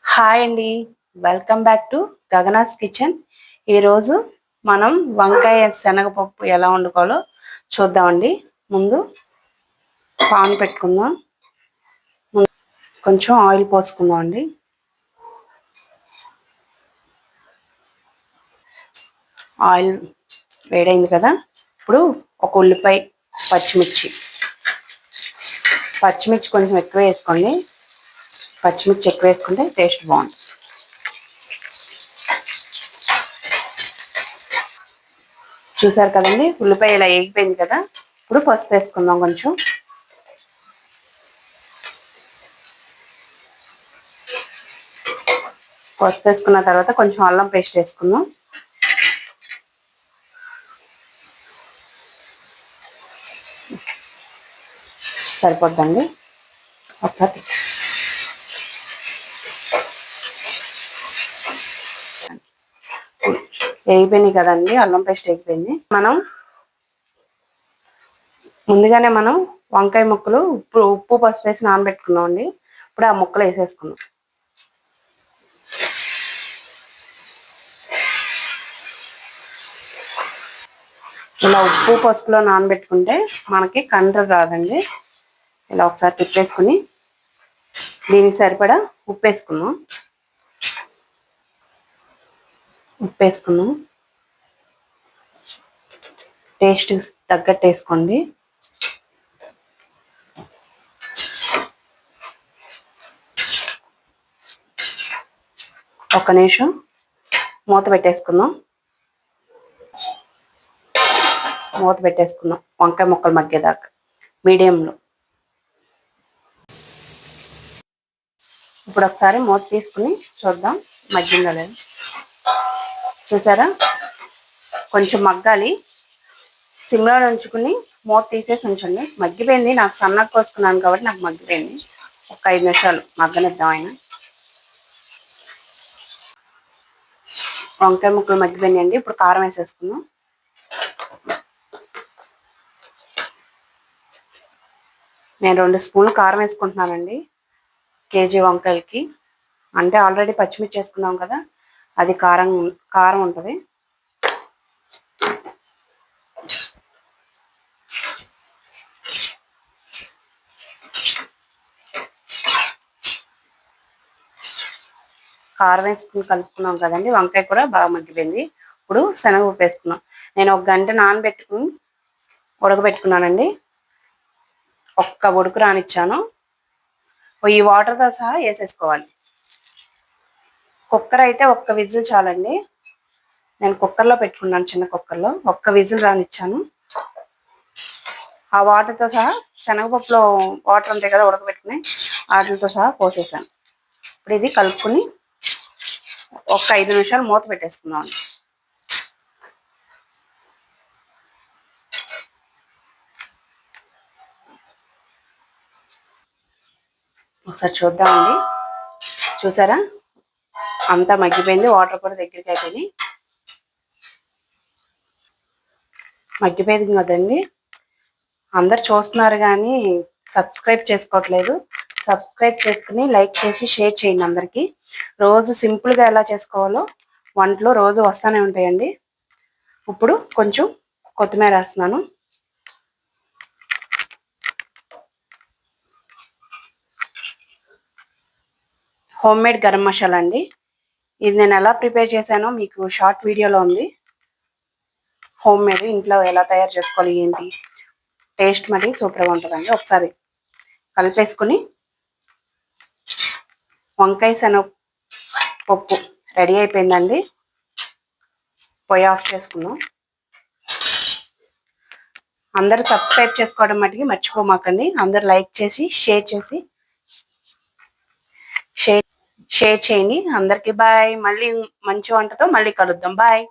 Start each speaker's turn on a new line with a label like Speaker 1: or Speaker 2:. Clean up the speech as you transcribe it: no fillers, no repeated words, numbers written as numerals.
Speaker 1: Hi అండి, welcome back to గగనాస్ kitchen. ఈరోజు మనం వంకాయ శనగపప్పు ఎలా వండుకోవాలో చూద్దామండి. ముందు పాన్ పెట్టుకుందాం. కొంచెం ఆయిల్ పోసుకుందాం అండి. ఆయిల్ వేడైంది కదా, ఇప్పుడు ఒక ఉల్లిపాయ, పచ్చిమిర్చి కొంచెం ఎక్కువ వేసుకోండి. పచ్చిమిర్చి ఎక్కువ వేసుకుంటే టేస్ట్ బాగుంటుంది. చూసారు కదండి, ఉల్లిపాయ ఇలా వేగిపోయింది కదా. ఇప్పుడు పసుపు వేసుకుందాం. కొంచెం పసుపు వేసుకున్న తర్వాత కొంచెం అల్లం పేస్ట్ వేసుకుందాం. సరిపోద్దండి. ఒకసారి వేగిపోయినాయి కదండి, అల్లం పేస్ట్ వేగిపోయింది. ముందుగానే వంకాయ ముక్కలు ఉప్పు పసుపు వేసి నానబెట్టుకున్నాం అండి. ఇప్పుడు ఆ ముక్కలు వేసేసుకున్నాం. ఇలా ఉప్పు పసుపులో నానబెట్టుకుంటే మనకి కండ్ర రాదండి. ఇలా ఒకసారి తిప్పేసుకుని దీనికి సరిపడా ఉప్పు వేసుకున్నాం. టేస్ట్ తగ్గట్టు వేసుకోండి. ఒక్క నిమిషం మూత పెట్టేసుకుందాం. వంకాయ ముక్కలు మగ్గేదాకా మీడియంలో. ఇప్పుడు ఒకసారి మూత తీసుకుని చూద్దాం మగ్గిందా లేదు. చూసారా, కొంచెం మగ్గాలి. సిమ్లో ఉంచుకుని మూత తీసేసి ఉంచండి. మగ్గిపోయింది. నాకు సన్నగా కోసుకున్నాను కాబట్టి నాకు మగ్గిపోయింది. ఒక 5 నిమిషాలు మగ్గనిద్దాం. ఆయన వంకాయ ముక్కలు మగ్గిపోయినాయండి. ఇప్పుడు కారం వేసేసుకుందాం. నేను 2 స్పూన్లు కారం వేసుకుంటున్నానండి కేజీ వంకాయలకి. అంటే ఆల్రెడీ పచ్చిమిర్చి వేసుకున్నాం కదా, అది కారం ఉంటుంది. కారం వేసుకుని కలుపుకున్నాం కదండి. వంకాయ కూడా బాగా మగ్గిపోయింది. ఇప్పుడు శనగపప్పు వేసుకున్నాం. నేను 1 గంట నానబెట్టుకుని ఉడకబెట్టుకున్నానండి. ఒక్క ఉడుకు రానిచ్చాను. ఈ వాటర్తో సహా వేసేసుకోవాలి. కుక్కర్ అయితే 1 విజిల్ చాలండి. నేను కుక్కర్లో పెట్టుకున్నాను, చిన్న కుక్కర్లో. 1 విజిల్ రానిచ్చాను. ఆ వాటర్తో సహా శనగపప్పులో వాటర్ ఉంటాయి కదా ఉడకబెట్టుకుని, వాటితో సహా పోసేసాను. ఇప్పుడు ఇది కలుపుకుని ఒక 5 నిమిషాలు మూత పెట్టేసుకున్నాం. ఒకసారి చూద్దామండి. చూసారా, అంతా మగ్గిపోయింది. వాటర్ కూడా దగ్గరికి అయిపోయింది. మగ్గిపోయింది కదండి. అందరు చూస్తున్నారు కానీ సబ్స్క్రైబ్ చేసుకోవట్లేదు. సబ్స్క్రైబ్ చేసుకుని లైక్ చేసి షేర్ చేయండి అందరికీ. రోజు సింపుల్గా ఎలా చేసుకోవాలో వంటలో రోజు వస్తూనే ఉంటాయండి. ఇప్పుడు కొంచెం కొత్తిమీర వేస్తున్నాను. హోమ్మేడ్ గరం మసాలా అండి. ఇది నేను ఎలా ప్రిపేర్ చేశానో మీకు షార్ట్ వీడియోలో ఉంది. హోమ్మేడ్ ఇంట్లో ఎలా తయారు చేసుకోవాలి ఏంటి, టేస్ట్ మరి సూపర్గా ఉంటుందండి. ఒకసారి కలిపేసుకుని వంకాయ శనగపప్పు రెడీ అయిపోయిందండి. పొయ్యి ఆఫ్ చేసుకుందాం. అందరూ సబ్స్క్రైబ్ చేసుకోవడం మటుకి మర్చిపోమాకండి. అందరు లైక్ చేసి షేర్ చేయండి. అందరికీ బాయ్. మళ్ళీ మంచి వంటతో మళ్ళీ కలుద్దాం. బాయ్.